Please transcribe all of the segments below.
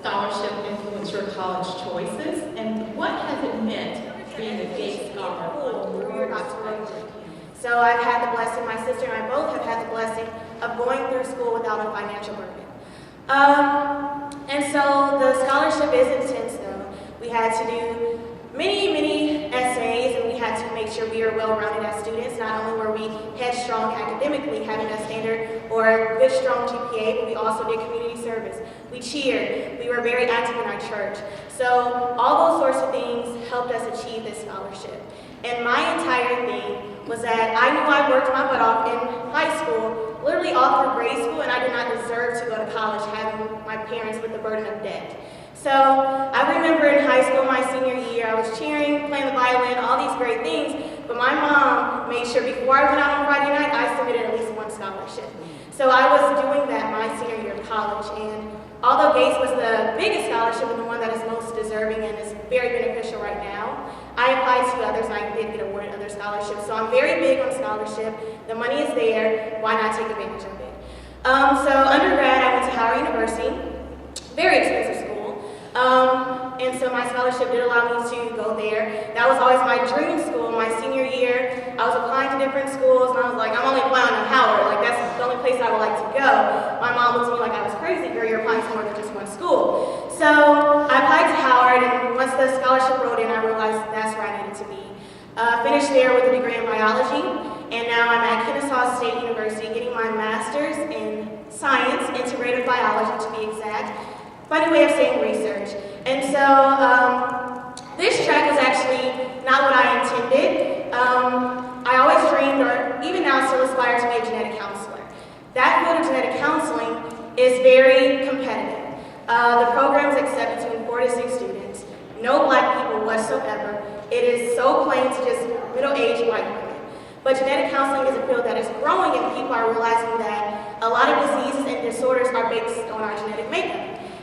scholarship influence your college choices, and what has it meant being a Gates Scholar? So I've had the blessing, my sister and I both have had the blessing of going through school without a financial burden. And so the scholarship is intense though. We had to do many essays, and we had to make sure we were well-rounded as students. Not only were we headstrong academically, having a standard or good strong GPA, but we also did community service. We cheered. We were very active in our church. So all those sorts of things helped us achieve this scholarship. And my entire thing was that I knew I worked my butt off in high school, literally all through grade school, and I did not deserve to go to college having my parents with the burden of debt. So I remember in high school, my senior year, I was cheering, playing the violin, all these great things, but my mom made sure before I went out on Friday night, I submitted at least one scholarship. So I was doing that my senior year of college, and although Gates was the biggest scholarship and the one that is most deserving and is very beneficial right now, I applied to others and I did get awarded other scholarships. So I'm very big on scholarship. The money is there, why not take advantage of it? So undergrad, I went to Howard University, very expensive school. And so my scholarship did allow me to go there. That was always my dream school. My senior year, I was applying to different schools, and I was like, I'm only applying to Howard. Like, that's the only place I would like to go. My mom looked at me like I was crazy. Girl, you're applying to more than just one school. So I applied to Howard, and once the scholarship rolled in, I realized that's where I needed to be. Finished there with a degree in biology, and now I'm at Kennesaw State University getting my master's in science, integrative biology to be exact. Funny way of saying research. And so this track was actually not what I intended. I always dreamed, or even now still aspire to be a genetic counselor. That field of genetic counseling is very competitive. The programs accept between 4 to 6 students, no black people whatsoever. It is so plain to just middle-aged white women. But genetic counseling is a field that is growing, and people are realizing that a lot of diseases and disorders are based on our genetic makeup.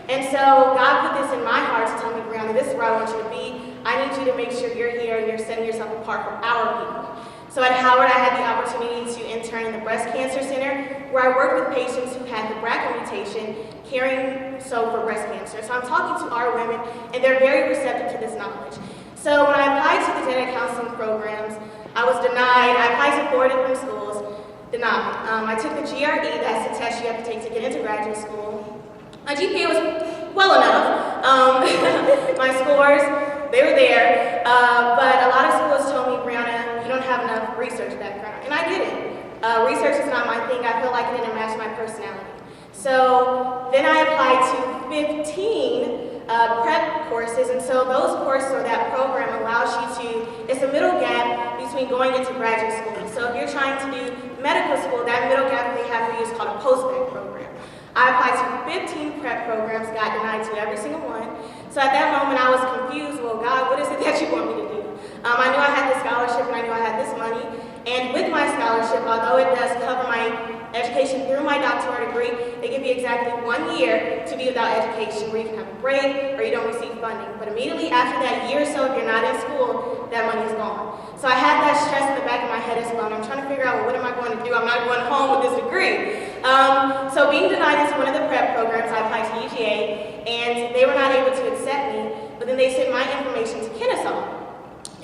And so God put this in my heart to tell me, Brianna, this is where I want you to be. I need you to make sure you're here and you're setting yourself apart from our people. So at Howard, I had the opportunity to intern in the Breast Cancer Center, where I worked with patients who had the BRCA mutation, caring for breast cancer. So I'm talking to our women, and they're very receptive to this knowledge. So when I applied to the genetic counseling programs, I was denied. I applied to 4 different schools, denied. I took the GRE, that's the test you have to take to get into graduate school. My GPA was well enough. My scores, they were there. But a lot of schools told me, Brianna, you don't have enough research background. And I didn't. Research is not my thing. I feel like it didn't match my personality. So then I applied to 15 prep courses, and so those courses or that program allows you to, it's a middle gap between going into graduate school. So if you're trying to do medical school, that middle gap they have for you is called a post-bac program. I applied to 15 prep programs, got denied to every single one. So at that moment I was confused, well God, what is it that you want me to do? I knew I had the scholarship and I knew I had this money. And with my scholarship, although it does cover my education through my doctoral degree, they give you exactly 1 year to be without education, where you can have a break or you don't receive funding. But immediately after that year or so, if you're not in school, that money is gone. So I had that stress in the back of my head as well, and I'm trying to figure out, well, what am I going to do? I'm not going home with this degree. So being denied into one of the prep programs, I applied to UGA, and they were not able to accept me, but then they sent my information to Kennesaw.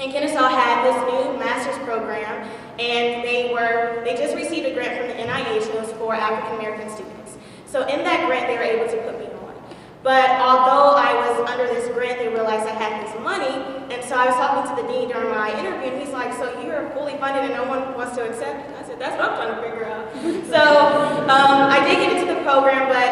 And Kennesaw had this new master's program, and they just received a grant from the NIH, and it was for African American students. So in that grant, they were able to put me on. But although I was under this grant, they realized I had this money, and so I was talking to the dean during my interview, and he's like, so you're fully funded and no one wants to accept you? I said, that's what I'm trying to figure out. So I did get into the program, but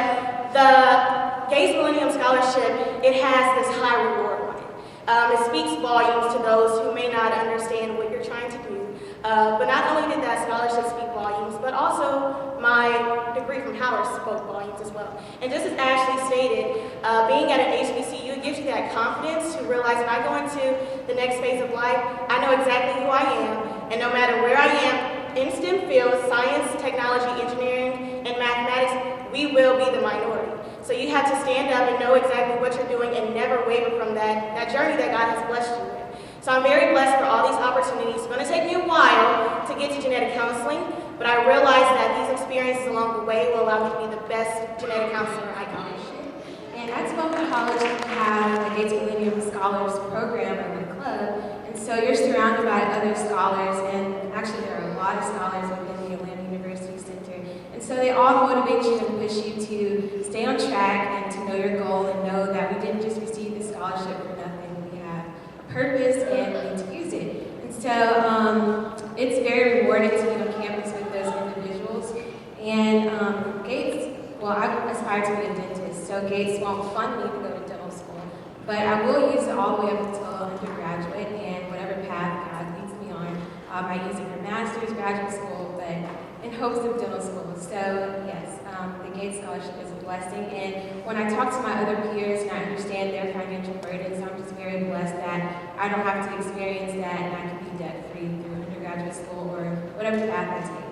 the Gates Millennium Scholarship, it has this high reward on it. It speaks volumes to those who may not understand what you're trying to do. But not only did that scholarship speak volumes, but also my degree from Howard spoke volumes as well. And just as Ashley stated, being at an HBCU gives you that confidence to realize when I go into the next phase of life, I know exactly who I am, and no matter where I am in STEM fields, science, technology, engineering, and mathematics, we will be the minority. So you have to stand up and know exactly what you're doing and never waver from that journey that God has blessed you with. So I'm very blessed for all these opportunities. It's going to take me a while to get to genetic counseling, but I realize that these experiences along the way will allow me to be the best genetic counselor I can be. And And at Spelman College, we have the Gates Millennium Scholars program or the club. And so you're surrounded by other scholars, and actually there are a lot of scholars within the Atlanta University Center. And so they all motivate you and push you to stay on track and to know your goal and know that we didn't just receive the scholarship for nothing. We have a purpose and we need to use it. And so it's very rewarding to be on campus with those individuals. And Gates, well, I aspire to be a dentist, so Gates won't fund me to go to dental school. But I will use it all the way up until undergraduate and whatever path God leads me on by using a master's, graduate school, but in hopes of dental school. So yes, the Gates Scholarship is a blessing. And when I talk to my other peers and I understand their financial burdens, I'm just very blessed that I don't have to experience that and I can be debt-free through undergraduate school or whatever path I take.